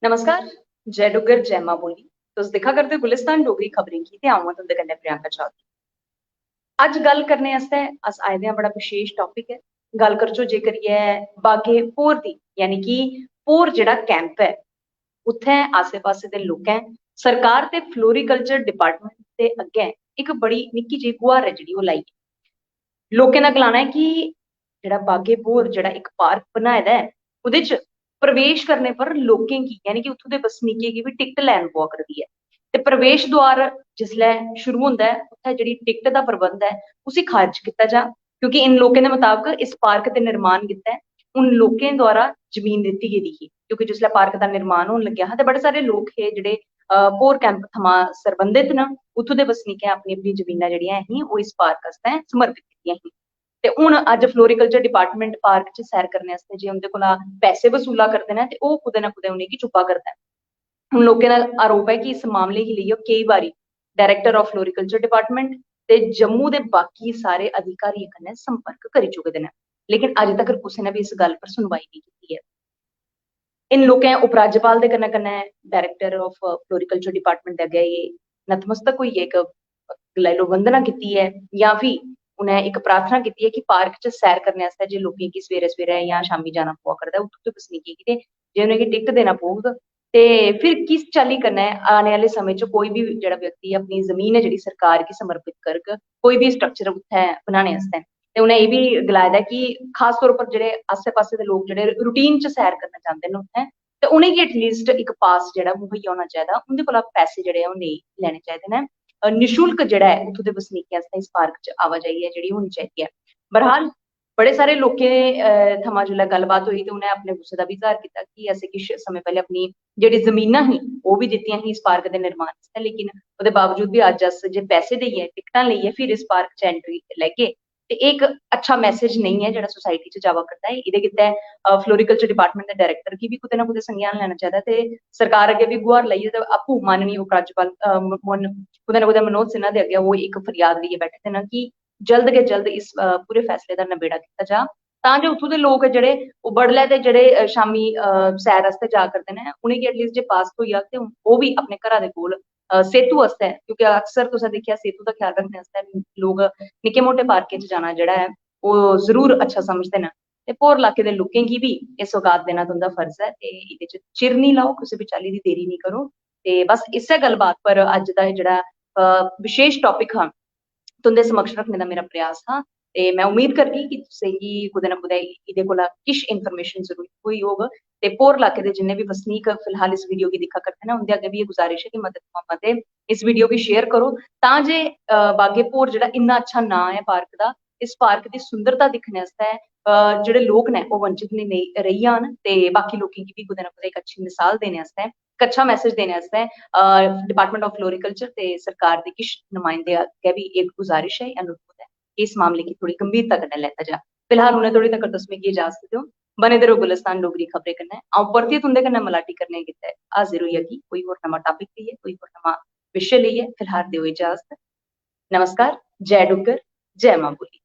नमस्कार। जय डुग्गर जय मां बोली। तुस दिक्खा करदे हो गुलिस्तान डोगरी खबरें की ते अ'ऊं आं तुंदे कन्नै प्रियंका चौधरी। अज्ज गल्ल करने आस्तै अस आए दे आं बड़ा विशेष टॉपिक है। गल्ल करचो जे करियै बागे पुर दी, यानी कि पुर जेह्ड़ा कैंप है उत्थें आसे पासे दे लोकें सरकार ते फ्लोरीकल्चर डिपार्टमेंट दे अग्गें इक बड़ी निक्की जेही गुहार है जेह्ड़ी ओह् लाई है। लोकें दा गलाना है कि जेह्ड़ा बागे पुर जेह्ड़ा इक पार्क बनाए दा ऐ ओह्दे च प्रवेश करने पर लोकें गी यानी कि उत्थूं दे बसनीकें गी बी टिकट लैन पवा करदी ऐ ते प्रवेश द्वार जिसलै शुरू होंदा ऐ उत्थै जेह्ड़ी टिकट दा प्रबंध ऐ उसी खारिज कीता जा, क्योंकि इन लोकें दे मताबक इस पार्क दे निर्माण गित्तै उन लोकें द्वारा जमीन दित्ती गेदी ही, क्योंकि जिसलै पार्क दा निर्माण होन लग्गेआ हा ते बड़े सारे लोक हे जेह्ड़े पोर कैंप थमां सरबंधित न। उत्थूं दे बसनीकें अपनी अपनी जमीनां जेह्ड़ियां हियां ओह् इस पार्क आस्तै समर्पित कीतियां हियां ते हुन अज्ज फ्लोरीकल्चर डिपार्टमेंट पार्क च सैर करने आस्तै जे उं'दे कोला पैसे वसूला करदे न ते ओह् कुदै ना कुदै उ'नेंगी चुप्पा करदा ऐ। हुन लोकें दा आरोप है कि इस मामले गी लेइयै केईं बारी डायरेक्टर ऑफ फ्लोरीकल्चर डिपार्टमेंट ते जम्मू दे बाकी सारे अधिकारियें कन्नै संपर्क करी चुके दे न, लेकिन अजें तक्कर कुसै ने बी इस गल्ल पर सुनवाई नहीं कीती है। इन लोकें उपराज्यपाल दे कन्नै कन्नै डायरेक्टर ऑफ फ्लोरीकल्चर डिपार्टमेंट दे अग्गें नतमस्तक होइयै इक लाई लो वंदना कीती है, जां फ्ही उ'नें इक प्रार्थना कीती है कि पार्क च सैर करने आस्तै जे लोकें गी सवेरे सवेरे जां शामीं जाना पवा करदा ऐ उत्थूं दे बसनीकें गी ते जे उ'नेंगी टिकट देना पौग ते फिर किस चाल्ली कन्नै आने आह्ले समें च कोई बी जेह्ड़ा व्यक्ति अपनी जमीन है जेह्ड़ी सरकार गी समर्पित करग कोई बी स्ट्रक्चर उत्थें बनाने आस्तै, ते उ'नें एह् बी गलाए दा कि खास तौर पर जेह्ड़े आस्से पास्से दे लोक जेह्ड़े रूटीन च सैर करना चांह्दे न उत्थें ते उ'नेंगी एटलीस्ट इक पास जेह्ड़ा मुहैया होना चाहिदा, उं'दे कोला पैसे जेह्ड़े ओह् नेईं लैने चाहिदे न। निशुल्क जेह्ड़ा ऐ उत्थूं दे बसनीकें आस्तै इस पार्क च आवाजाही ऐ जेह्ड़ी होनी चाहिदी ऐ। बहरहाल बड़े सारे लोकें थमां जेल्लै गल्लबात होई ते उ'नें अपने गुस्से दा बी इजहार कीता कि असें किश समें पैह्लें अपनी जेह्ड़ी जमीनां ही ओह् बी दित्तियां ही इस पार्क दे निर्माण आस्तै, लेकिन ओह्दे बावजूद बी अज्ज अस जे पैसे देइयै टिकटां लेइयै फिर इस पार्क च एंट्री लैगे ते इक अच्छा मैसेज नहीं है जेह्ड़ा सोसाइटी च जावा करदा ऐ। एह्दे गित्तै फ्लोरीकल्चर डिपार्टमेंट दे डायरेक्टर गी बी कुदै ना कुदै संज्ञान लैना चाहिदा ते सरकार अग्गें बी गुहार लाइयै ते आपूं माननीय उपराज्यपाल कुदै ना कुदै मनोज सिन्हा दे अग्गें ओह् इक फरियाद लेइयै बैठे दे न कि जल्द गै जल्द इस पूरे फैसले दा नबेड़ा कीता जा, तां जे उत्थूं दे लोक जेह्ड़े ओह् बडलै ते जेह्ड़े शामीं सैर आस्तै जा करदे न उ'नेंगी एटलीस्ट जे पास थ्होई जाग ते ओह् बी अपने घरा दे कोल सेतु आस्तै, क्योंकि अक्सर तुसें दिक्खेआ सेतु दा ख्याल रखने आस्तै लोक निक्के मुट्टे पार्कें च जाना जेह्ड़ा ऐ ओह् जरूर अच्छा समझदे न ते होर इलाके दे लोकें गी बी एह् सौगात देना तुं'दा फर्ज ऐ ते एह्दे च चिर निं लाओ, कुसै बी चाल्ली दी देरी निं करो ते बस इस्सै गल्लबात पर अज्ज दा जेह्ड़ा विशेष टॉपिक हा तुं'दे समक्ष रखने दा मेरा प्रयास हा ते मैं उम्मीद करगी कि तुसेंगी कुदै ना कुदै एह्दे कोला किश इन्फॉर्मेशन जरूर थ्होई होग ते होर इलाके दे जिन्ने बी बसनीक फिलहाल इस वीडियो गी दिक्खा करदे न उं'दे अग्गें बी एह् गुजारिश है कि मते कोला मते इस वीडियो गी शेयर करो तां जे बागे पुर जेह्ड़ा इन्ना अच्छा नांऽ ऐ पार्क दा, इस पार्क दी सुंदरता दिक्खने आस्तै जेह्ड़े लोक न ओह् वंचित नेईं रेही जान ते बाकी लोकें गी बी कुदै ना कुदै इक अच्छी मिसाल देने आस्तै इक अच्छा मैसेज देने आस्तै डिपार्टमेंट ऑफ फ्लोरीकल्चर ते सरकार दे किश नुमाइंदे अग्गें बी इक गुजारिश है, अनुरोध है कि इस मामले गी थोड़ी गंभीरता कन्नै लैता जा। फिलहाल उ'नें धोड़ी तक्कर तुस मिगी इजाजत देओ, बने दे रहो गुलिस्तान डोगरी खबरें कन्नै। अ'ऊं परतियै तुं'दे कन्नै मलाटी करने गित्तै हाजिर होई जागी कोई होर नमां टॉपिक लेइयै, कोई होर नमां विशे लेइयै। फिलहाल देओ इजाजत। नमस्कार, जय डुग्गर, जय मां बोली।